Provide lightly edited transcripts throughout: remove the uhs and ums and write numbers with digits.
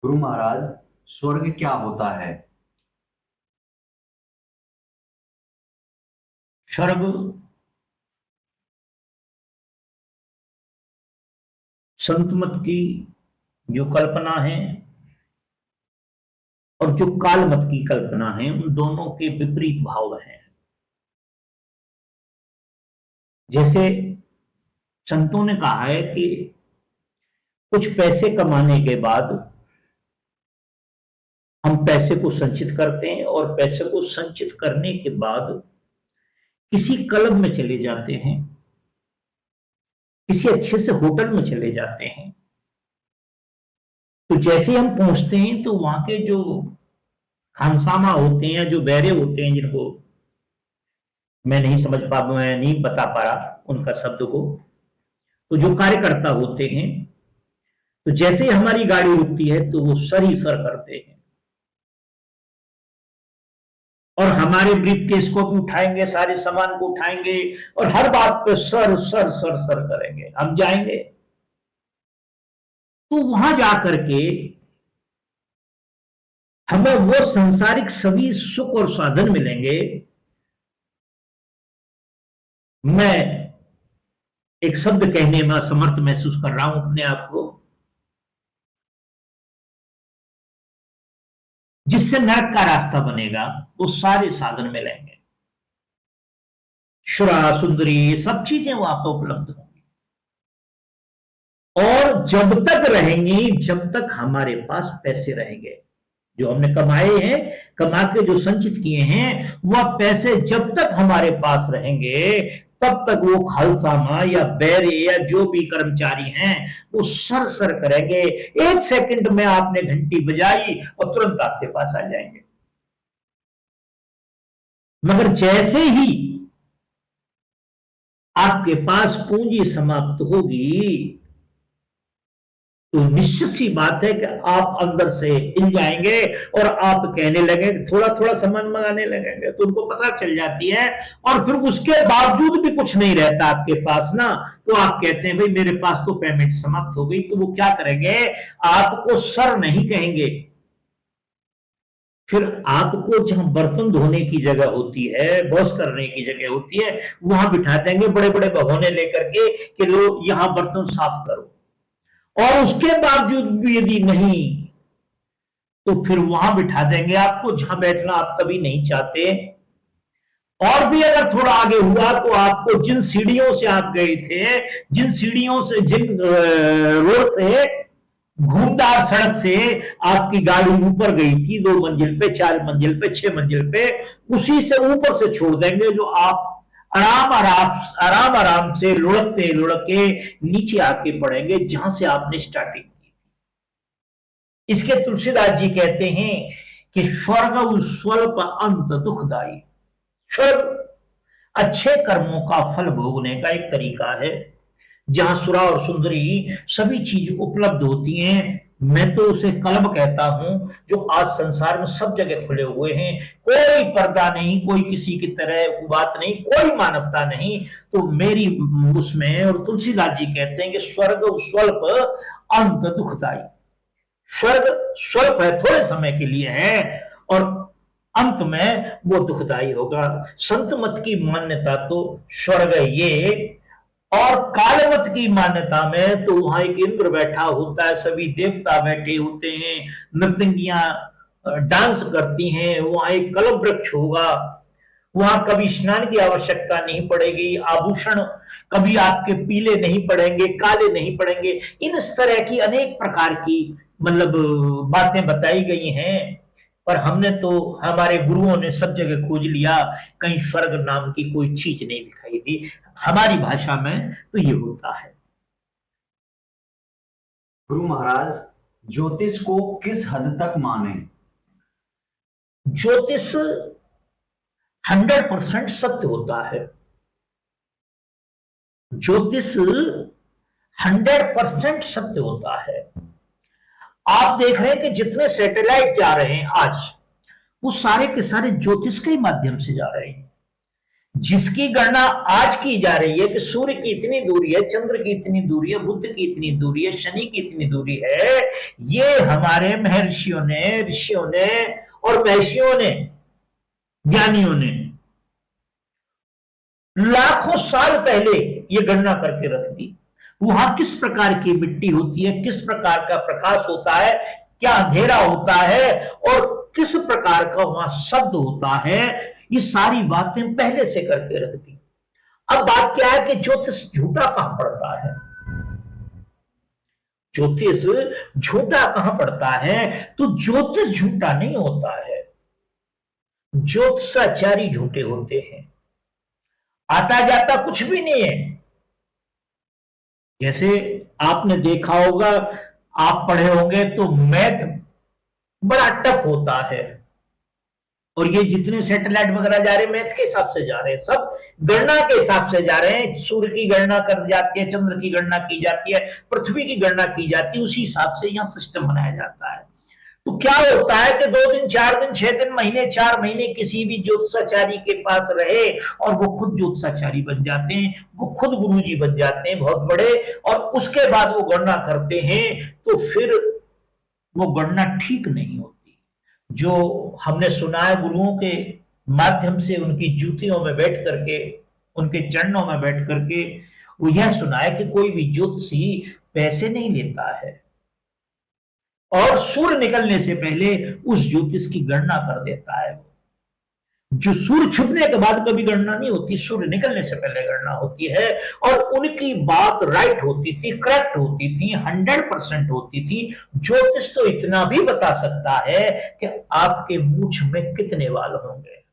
गुरु महाराज, स्वर्ग क्या होता है? स्वर्ग संत मत की जो कल्पना है और जो काल मत की कल्पना है, उन दोनों के विपरीत भाव हैं। जैसे संतों ने कहा है कि कुछ पैसे कमाने के बाद हम पैसे को संचित करते हैं और पैसे को संचित करने के बाद किसी क्लब में चले जाते हैं, किसी अच्छे से होटल में चले जाते हैं। तो जैसे ही हम पहुंचते हैं तो वहां के जो खानसामा होते हैं या जो बैरे होते हैं, जिनको मैं नहीं बता पा रहा उनका शब्द को, तो जो कार्यकर्ता होते हैं, तो जैसे ही हमारी गाड़ी रुकती है तो वो सर ही सर करते हैं और हमारे ब्रीफ केस को भी उठाएंगे, सारे सामान को उठाएंगे और हर बात पे सर सर सर सर करेंगे। हम जाएंगे तो वहां जाकर के हमें वो संसारिक सभी सुख और साधन मिलेंगे। मैं एक शब्द कहने में असमर्थ महसूस कर रहा हूं अपने आप को, जिससे नरक का रास्ता बनेगा। वो सारे साधन मिलेंगे, शुरा सुंदरी, सब चीजें वहां पर उपलब्ध होंगी और जब तक रहेंगी, जब तक हमारे पास पैसे रहेंगे, जो हमने कमाए हैं, कमा के जो संचित किए हैं, वह पैसे जब तक हमारे पास रहेंगे तब तक वो खालसामा या बैरे या जो भी कर्मचारी हैं वो सर सर करेंगे। एक सेकंड में आपने घंटी बजाई और तुरंत आपके पास आ जाएंगे। मगर जैसे ही आपके पास पूंजी समाप्त होगी तो निश्चित सी बात है कि आप अंदर से हिल जाएंगे और आप कहने लगे, थोड़ा थोड़ा सामान मंगाने लगेंगे, तो उनको पता चल जाती है। और फिर उसके बावजूद भी कुछ नहीं रहता आपके पास ना, तो आप कहते हैं भाई मेरे पास तो पेमेंट समाप्त हो गई। तो वो क्या करेंगे, आपको सर नहीं कहेंगे, फिर आपको जहां बर्तन धोने की जगह होती है, वॉश करने की जगह होती है, वहां बिठा देंगे बड़े बड़े भगोने लेकर के कि लो यहां बर्तन साफ करो। और उसके बावजूद भी यदि नहीं, तो फिर वहां बिठा देंगे आपको जहां बैठना आप कभी नहीं चाहते। और भी अगर थोड़ा आगे हुआ तो आपको जिन सीढ़ियों से आप गए थे, जिन सीढ़ियों से, जिन रोड से, घूमदार सड़क से आपकी गाड़ी ऊपर गई थी, 2 मंजिल पे, 4 मंजिल पे, 6 मंजिल पे, उसी से ऊपर से छोड़ देंगे, जो आप आराम आराम आराम आराम से लुढ़कते लुढ़के नीचे आके पड़ेंगे जहां से आपने स्टार्टिंग की। इसके तुलसीदास जी कहते हैं कि स्वर्ग स्वल्प अंत दुखदाई। स्वर्ग अच्छे कर्मों का फल भोगने का एक तरीका है, जहां सुरा और सुंदरी सभी चीज उपलब्ध होती हैं। मैं तो उसे कल्ब कहता हूं, जो आज संसार में सब जगह खुले हुए हैं। कोई पर्दा नहीं, कोई किसी की तरह बात नहीं, कोई मानवता नहीं। तो मेरी उसमें, और तुलसीदास जी कहते हैं कि स्वर्ग स्वल्प अंत दुखदाई। स्वर्ग स्वल्प है, थोड़े समय के लिए है, और अंत में वो दुखदाई होगा। संत मत की मान्यता तो स्वर्ग ये, और कालमत की मान्यता में तो वहां एक इंद्र बैठा होता है, सभी देवता बैठे होते हैं, नृत्यंगियां डांस करती हैं, वहां एक कल्प वृक्ष होगा, वहां कभी स्नान की आवश्यकता नहीं पड़ेगी, आभूषण कभी आपके पीले नहीं पड़ेंगे, काले नहीं पड़ेंगे। इन तरह की अनेक प्रकार की मतलब बातें बताई गई हैं। पर हमने तो, हमारे गुरुओं ने सब जगह खोज लिया, कहीं स्वर्ग नाम की कोई चीज नहीं दिखाई दी। हमारी भाषा में तो ये होता है। गुरु महाराज, ज्योतिष को किस हद तक माने? ज्योतिष 100% सत्य होता है। ज्योतिष 100% सत्य होता है। आप देख रहे हैं कि जितने सैटेलाइट जा रहे हैं आज, वो सारे के सारे ज्योतिष के माध्यम से जा रहे हैं। जिसकी गणना आज की जा रही है कि सूर्य की इतनी दूरी है, चंद्र की इतनी दूरी है, बुध की इतनी दूरी है, शनि की इतनी दूरी है, ये हमारे महर्षियों ने, ऋषियों ने और महर्षियों ने, ज्ञानियों ने लाखों साल पहले ये गणना करके रख दी। वहां किस प्रकार की मिट्टी होती है, किस प्रकार का प्रकाश होता है, क्या अंधेरा होता है और किस प्रकार का वहां शब्द होता है, ये सारी बातें पहले से करके रख दी। अब बात क्या है कि ज्योतिष झूठा कहां पड़ता है? ज्योतिष झूठा कहां पड़ता है? तो ज्योतिष झूठा नहीं होता है, ज्योतिषाचारी झूठे होते हैं। आता जाता कुछ भी नहीं है। जैसे आपने देखा होगा, आप पढ़े होंगे तो मैथ बड़ा टफ होता है, और ये जितने सैटेलाइट वगैरह जा रहे हैं मैथ के हिसाब से जा रहे हैं, सब गणना के हिसाब से जा रहे हैं। सूर्य की गणना कर जाती है, चंद्र की गणना की जाती है, पृथ्वी की गणना की जाती है, उसी हिसाब से यहां सिस्टम बनाया जाता है। तो क्या होता है कि 2 दिन, 4 दिन, 6 दिन, महीने, 4 महीने किसी भी ज्योतिषाचारी के पास रहे और वो खुद ज्योतिषाचारी बन जाते हैं, वो खुद गुरुजी बन जाते हैं बहुत बड़े, और उसके बाद वो गणना करते हैं तो फिर वो गणना ठीक नहीं होती। जो हमने सुना है गुरुओं के माध्यम से, उनकी जूतियों में बैठ करके, उनके चरणों में बैठ करके, वो यह सुना है कि कोई भी ज्योतिषी पैसे नहीं लेता है और सूर्य निकलने से पहले उस ज्योतिष की गणना कर देता है। जो सूर्य छुपने के बाद कभी गणना नहीं होती, सूर्य निकलने से पहले गणना होती है, और उनकी बात राइट होती थी, करेक्ट होती थी, 100% होती थी। ज्योतिष तो इतना भी बता सकता है कि आपके मूंछ में कितने बाल होंगे,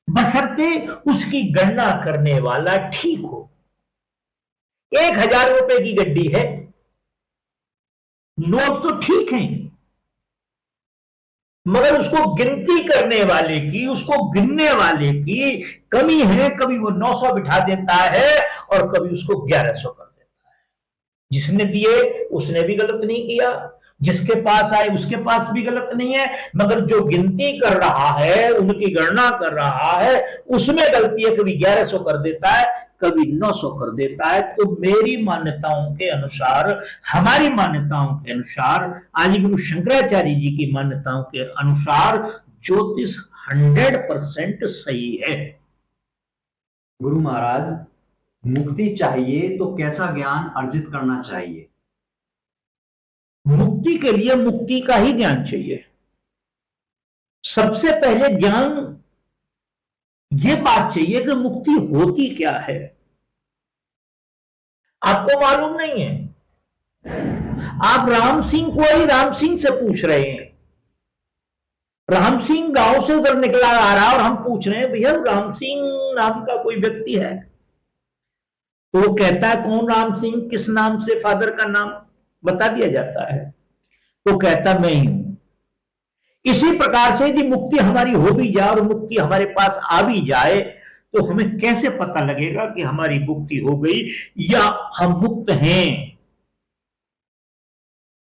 बशर्ते उसकी गणना करने वाला ठीक हो। 1000 रुपए की गड्डी है, नोट तो ठीक है, मगर उसको गिनती करने वाले की, उसको गिनने वाले की कमी है। कभी वो 900 बिठा देता है और कभी उसको 1100 कर देता है। जिसने दिए उसने भी गलत नहीं किया, जिसके पास आए उसके पास भी गलत नहीं है, मगर जो गिनती कर रहा है, उनकी गणना कर रहा है, उसमें गलती है। कभी 1100 कर देता है, कभी 900 कर देता है। तो मेरी मान्यताओं के अनुसार, हमारी मान्यताओं के अनुसार, आदि गुरु शंकराचार्य जी की मान्यताओं के अनुसार ज्योतिष 100% सही है। गुरु महाराज, मुक्ति चाहिए तो कैसा ज्ञान अर्जित करना चाहिए? मुक्ति के लिए मुक्ति का ही ज्ञान चाहिए। सबसे पहले ज्ञान ये बात चाहिए कि मुक्ति होती क्या है। आपको मालूम नहीं है, आप राम सिंह को ही राम सिंह से पूछ रहे हैं। राम सिंह गांव से उधर निकला आ रहा और हम पूछ रहे हैं भैया राम सिंह नाम का कोई व्यक्ति है? तो वो कहता है कौन राम सिंह, किस नाम से, फादर का नाम बता दिया जाता है, तो कहता मैं ही हूं। इसी प्रकार से यदि मुक्ति हमारी हो भी जाए और मुक्ति हमारे पास आ भी जाए, तो हमें कैसे पता लगेगा कि हमारी मुक्ति हो गई या हम मुक्त हैं?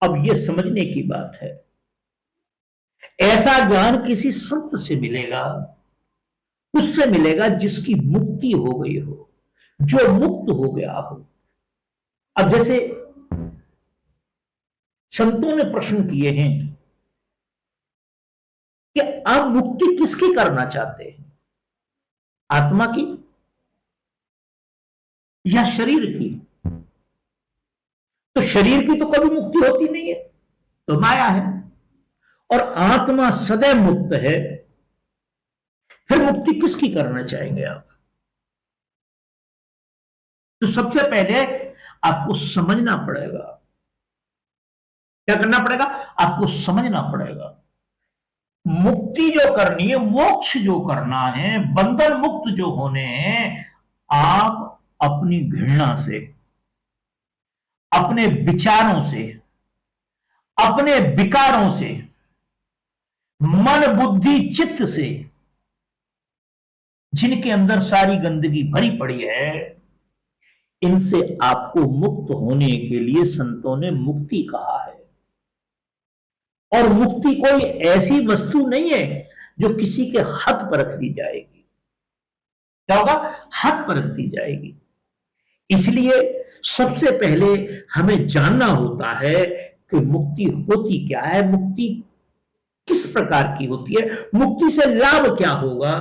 अब यह समझने की बात है। ऐसा ज्ञान किसी संत से मिलेगा, उससे मिलेगा जिसकी मुक्ति हो गई हो, जो मुक्त हो गया हो। अब जैसे संतों ने प्रश्न किए हैं कि आप मुक्ति किसकी करना चाहते हैं, आत्मा की या शरीर की? तो शरीर की तो कभी मुक्ति होती नहीं है, तो माया है, और आत्मा सदैव मुक्त है। फिर मुक्ति किसकी करना चाहेंगे आप? तो सबसे पहले आपको समझना पड़ेगा। क्या करना पड़ेगा? आपको समझना पड़ेगा। मुक्ति जो करनी है, मोक्ष जो करना है, बंधन मुक्त जो होने हैं, आप अपनी घृणा से, अपने विचारों से, अपने विकारों से, मन बुद्धि चित्त से, जिनके अंदर सारी गंदगी भरी पड़ी है, इनसे आपको मुक्त होने के लिए संतों ने मुक्ति कहा है। और मुक्ति कोई ऐसी वस्तु नहीं है जो किसी के हाथ पर रख दी जाएगी। क्या होगा, हाथ पर रख दी जाएगी। इसलिए सबसे पहले हमें जानना होता है कि मुक्ति होती क्या है, मुक्ति किस प्रकार की होती है, मुक्ति से लाभ क्या होगा,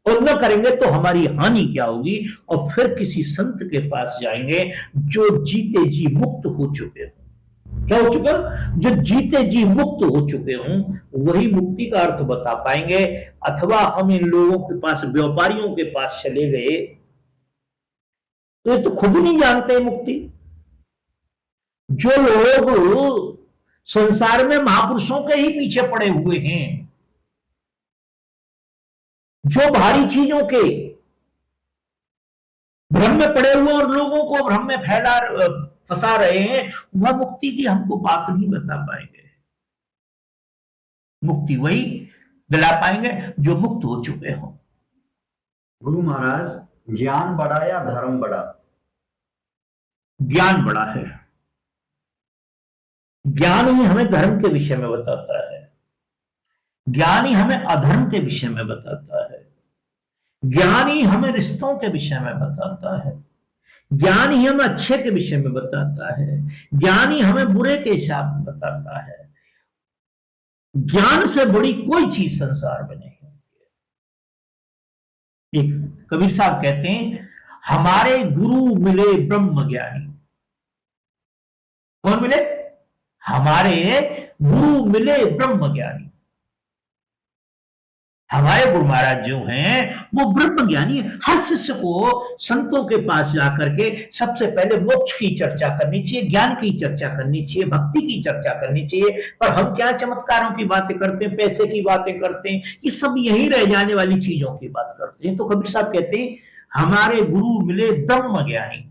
और न करेंगे तो हमारी हानि क्या होगी। और फिर किसी संत के पास जाएंगे जो जीते जी मुक्त हो चुके हों। क्या हो चुका, जो जीते जी मुक्त हो चुके हों, वही मुक्ति का अर्थ बता पाएंगे। अथवा हम इन लोगों के पास, व्यापारियों के पास चले गए, तो ये तो खुद नहीं जानते मुक्ति। जो लोग संसार में महापुरुषों के ही पीछे पड़े हुए हैं, जो भारी चीजों के भ्रम में पड़े हुए और लोगों को भ्रम में फंसा रहे हैं, वह मुक्ति की हमको बात नहीं बता पाएंगे। मुक्ति वही दिला पाएंगे जो मुक्त हो चुके हों। गुरु महाराज, ज्ञान बड़ा या धर्म बड़ा? ज्ञान बड़ा है। ज्ञान ही हमें धर्म के विषय में बताता है, ज्ञान ही हमें अधर्म के विषय में बताता है, ज्ञान ही हमें रिश्तों के विषय में बताता है, ज्ञान ही हमें अच्छे के विषय में बताता है, ज्ञान ही हमें बुरे के हिसाब में बताता है। ज्ञान से बड़ी कोई चीज संसार में नहीं होती है। एक कबीर साहब कहते हैं, हमारे गुरु मिले ब्रह्म ज्ञानी। कौन मिले? हमारे गुरु मिले ब्रह्म ज्ञानी। हमारे गुरु महाराज जो हैं वो ब्रह्म ज्ञानी है। हर शिष्य को संतों के पास जाकर के सबसे पहले मोक्ष की चर्चा करनी चाहिए, ज्ञान की चर्चा करनी चाहिए, भक्ति की चर्चा करनी चाहिए। पर हम क्या चमत्कारों की बातें करते हैं, पैसे की बातें करते हैं, ये सब यही रह जाने वाली चीजों की बात करते हैं। तो कबीर साहब कहते हैं, हमारे गुरु मिले ब्रह्म ज्ञानी।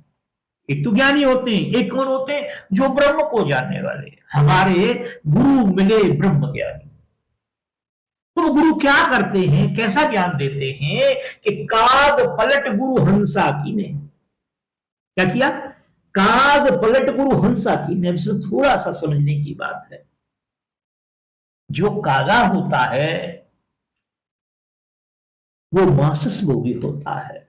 एक तो ज्ञानी होते हैं, एक कौन होते हैं? जो ब्रह्म को जानने वाले। हमारे गुरु मिले ब्रह्म ज्ञानी। तो गुरु क्या करते हैं, कैसा ज्ञान देते हैं कि काग पलट गुरु हंसा की ने। क्या किया? काग पलट गुरु हंसा की ने। इसमें थोड़ा सा समझने की बात है। जो कागा होता है वो मांस भोगी होता है,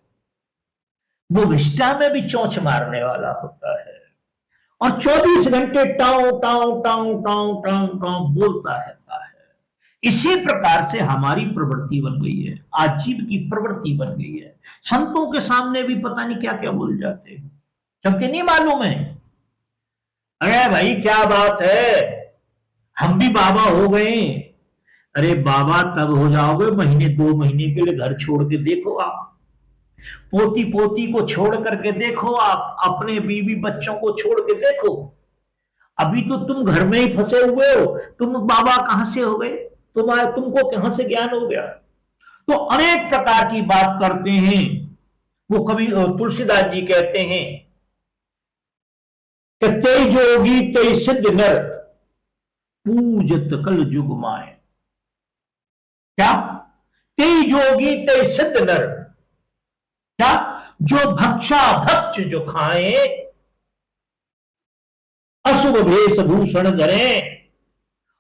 वो विष्टा में भी चौंच मारने वाला होता है, और 24 घंटे tau tau tau tau tau tau बोलता रहता है। इसी प्रकार से हमारी प्रवृत्ति बन गई है, आजीव की प्रवृत्ति बन गई है। संतों के सामने भी पता नहीं क्या क्या बोल जाते हैं, सबके नहीं मालूम है। अरे भाई क्या बात है, हम भी बाबा हो गए। अरे बाबा तब हो जाओगे महीने 2 महीने के लिए घर छोड़ के देखो आप, पोती पोती को छोड़ करके देखो आप, अपने बीवी बच्चों को छोड़ के देखो। अभी तो तुम घर में ही फंसे हुए हो, तुम बाबा कहां से हो गए, तुमको कहां से ज्ञान हो गया? तो अनेक प्रकार की बात करते हैं। वो कभी तुलसीदास जी कहते हैं कि तेई जोगी तेई सिद्ध नर पूजत कल जुग माए। क्या? तेई जोगी तेई सिद्ध नर। क्या? जो भक्षा भक्ष जो खाए, अशुभ भेष भूषण धरे,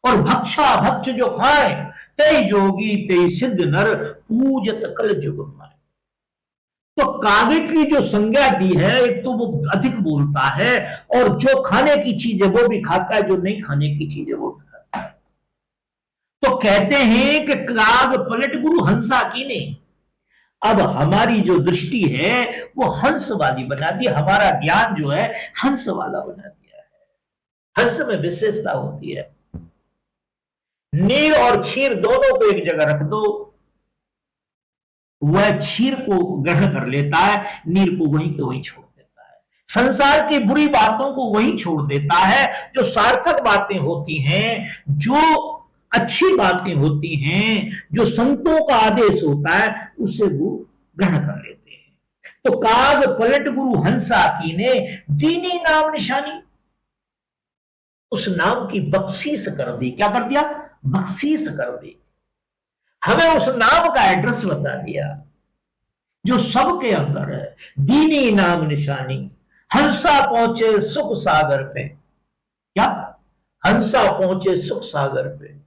और भक्षा भक्ष जो खाए, तेई जोगी तेई सिद्ध नर पूजत कल जुग माए। तो कागे की जो संज्ञा दी है, एक तो वो अधिक बोलता है, और जो खाने की चीज है वो भी खाता है, जो नहीं खाने की चीज है वो भी खाता है। तो कहते हैं कि काग पलट गुरु हंसा की ने। अब हमारी जो दृष्टि है वो हंस वाली बना दी, हमारा ज्ञान जो है हंस वाला बना दिया है। हंस में विशेषता होती है, नीर और क्षीर दोनों को एक जगह रख दो, वह क्षीर को ग्रहण कर लेता है, नीर को वहीं के वहीं छोड़ देता है। संसार की बुरी बातों को वहीं छोड़ देता है। जो सार्थक बातें होती हैं, जो अच्छी बातें होती हैं, जो संतों का आदेश होता है, उसे वो ग्रहण कर लेते हैं। तो काग पलट गुरु हंसा की ने दीनी नाम निशानी, उस नाम की बख्शीश कर दी। क्या कर दिया? बख्शीश कर दी। हमें उस नाम का एड्रेस बता दिया जो सबके अंदर है। दीनी नाम निशानी, हंसा पहुंचे सुख सागर पे। क्या? हंसा पहुंचे सुख सागर पे।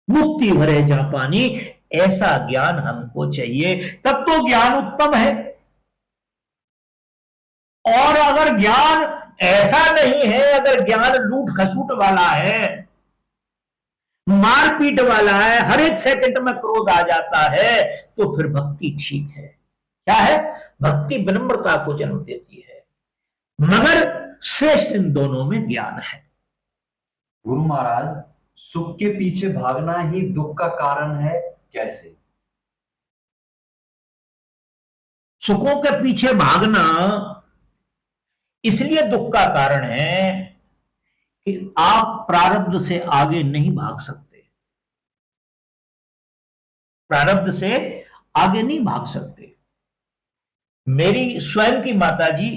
मुक्ति भरे जहां पानी, ऐसा ज्ञान हमको चाहिए, तब तो ज्ञान उत्तम है। और अगर ज्ञान ऐसा नहीं है, अगर ज्ञान लूट खसूट वाला है, मारपीट वाला है, हर एक सेकंड में क्रोध आ जाता है, तो फिर भक्ति ठीक है। क्या है? भक्ति विनम्रता को जन्म देती है, मगर श्रेष्ठ इन दोनों में ज्ञान है। गुरु महाराज, सुख के पीछे भागना ही दुख का कारण है, कैसे? सुखों के पीछे भागना इसलिए दुख का कारण है कि आप प्रारब्ध से आगे नहीं भाग सकते। प्रारब्ध से आगे नहीं भाग सकते। मेरी स्वयं की माताजी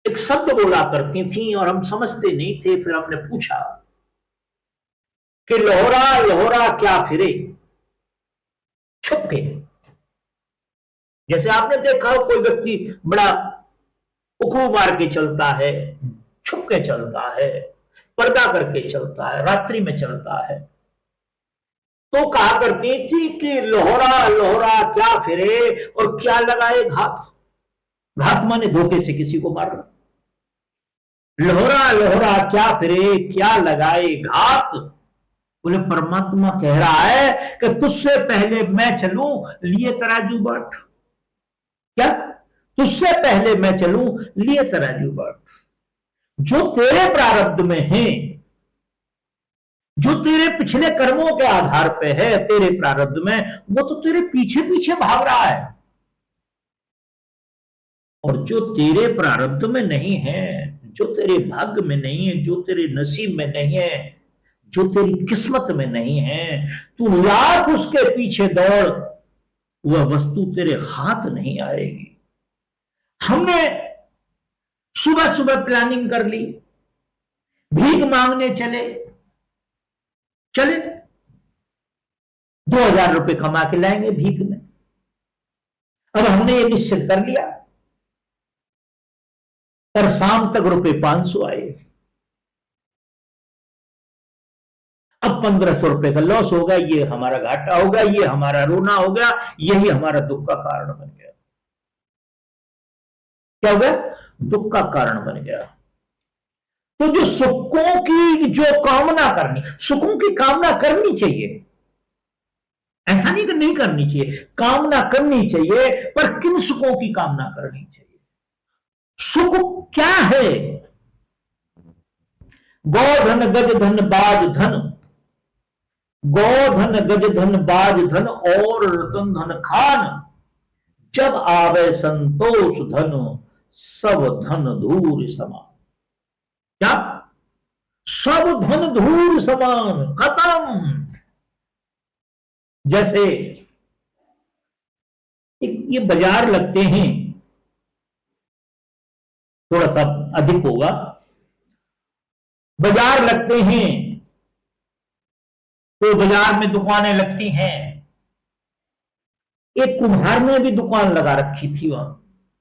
एक शब्द बोला करती थी और हम समझते नहीं थे, फिर हमने पूछा कि लोहरा लोहरा क्या फिरे छुपके। जैसे आपने देखा हो कोई व्यक्ति बड़ा उखू मार के चलता है, छुप के चलता है, पर्दा करके चलता है, रात्रि में चलता है, तो कहा करती थी कि लोहरा लोहरा क्या फिरे और क्या लगाए घात। घात माने धोखे से किसी को मारना। लोहरा लोहरा क्या फिरे क्या लगाए घात। बोले परमात्मा कह रहा है कि तुझसे पहले मैं चलूं, लिए तराजू बाट। क्या? तुझसे पहले मैं चलूं, लिए तराजू बाट। जो तेरे प्रारब्ध में है, जो तेरे पिछले कर्मों के आधार पे है, तेरे प्रारब्ध में, वो तो तेरे पीछे पीछे भाग रहा है। और जो तेरे प्रारब्ध में नहीं है, जो तेरे भाग्य में नहीं है, जो तेरे नसीब में नहीं है, जो तेरी किस्मत में नहीं है, तू लाख उसके पीछे दौड़, वह वस्तु तेरे हाथ नहीं आएगी। हमने सुबह सुबह प्लानिंग कर ली, भीख मांगने चले 2000 रुपए कमा के लाएंगे भीख में। अब हमने ये निश्चित कर लिया, पर शाम तक रुपए 500 आए। अब 1500 रुपए का लॉस होगा, ये हमारा घाटा होगा, ये हमारा रोना होगा, यही हमारा दुख का कारण बन गया। क्या हो गया? दुख का कारण बन गया। तो जो सुखों की जो कामना करनी, सुखों की कामना करनी चाहिए, ऐसा नहीं कि नहीं करनी चाहिए, कामना करनी चाहिए, पर किन सुखों की कामना करनी चाहिए? सुख क्या है? गोधन गज धन बाज धन, गोधन गज धन बाज धन और रतन धन खान, जब आवे संतोष धन सब धन धूर समान। क्या? सब धन धूर समान, खत्म। जैसे ये बाजार लगते हैं, थोड़ा सा अधिक होगा, बाजार लगते हैं तो बाजार में दुकानें लगती हैं। एक कुम्हार ने भी दुकान लगा रखी थी, वहां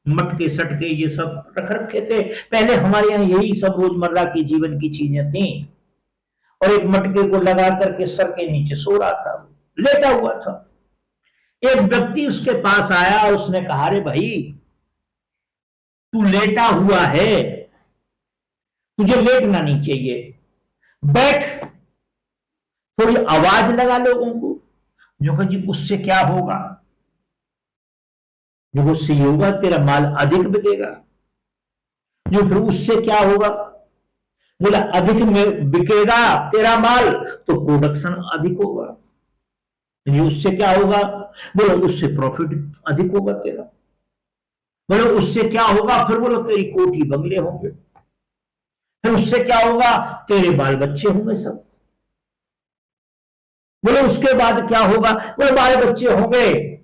मटके सटके ये सब रख रखे थे। पहले हमारे यहाँ यही सब रोजमर्रा की जीवन की चीजें थी। और एक मटके को लगा करके सर के नीचे सो रहा था, लेटा हुआ था। एक व्यक्ति उसके पास आया, उसने कहा, रे भाई तू लेटा हुआ है, तुझे लेटना नहीं चाहिए, बैठ, थोड़ी आवाज लगा लोगों को। जो कहा जी उससे क्या होगा? जो उससे ये होगा तेरा माल अधिक बिकेगा। जो फिर उससे क्या होगा? बोला अधिक में बिकेगा तेरा माल तो प्रोडक्शन अधिक होगा। जी उससे क्या होगा? बोला उससे प्रॉफिट अधिक होगा तेरा। बोलो उससे क्या होगा? फिर बोलो तेरी कोठी बंगले होंगे। फिर उससे क्या होगा? तेरे बाल बच्चे होंगे सब। बोले उसके बाद क्या होगा? बोले बाल बच्चे होंगे,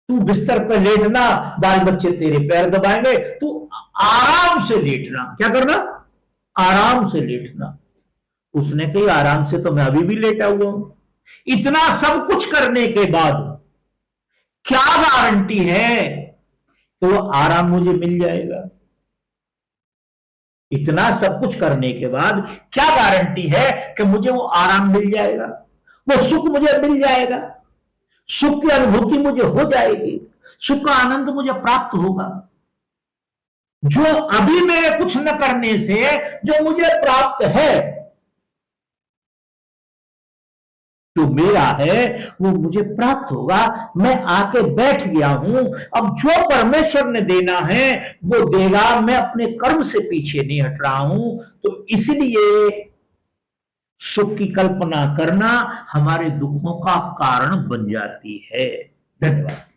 तू बिस्तर पर लेटना, बाल बच्चे तेरे पैर दबाएंगे, तू आराम से लेटना। क्या करना? आराम से लेटना। उसने कही आराम से तो मैं अभी भी लेटा हुआ हूं। इतना सब कुछ करने के बाद क्या गारंटी है तो वो आराम मुझे मिल जाएगा? इतना सब कुछ करने के बाद क्या गारंटी है कि मुझे वो आराम मिल जाएगा, वो सुख मुझे मिल जाएगा, सुख की अनुभूति मुझे हो जाएगी, सुख का आनंद मुझे प्राप्त होगा। जो अभी मेरे कुछ न करने से जो मुझे प्राप्त है, जो मेरा है वो मुझे प्राप्त होगा। मैं आके बैठ गया हूं, अब जो परमेश्वर ने देना है वो देगा, मैं अपने कर्म से पीछे नहीं हट रहा हूं। तो इसलिए सुख की कल्पना करना हमारे दुखों का कारण बन जाती है। धन्यवाद।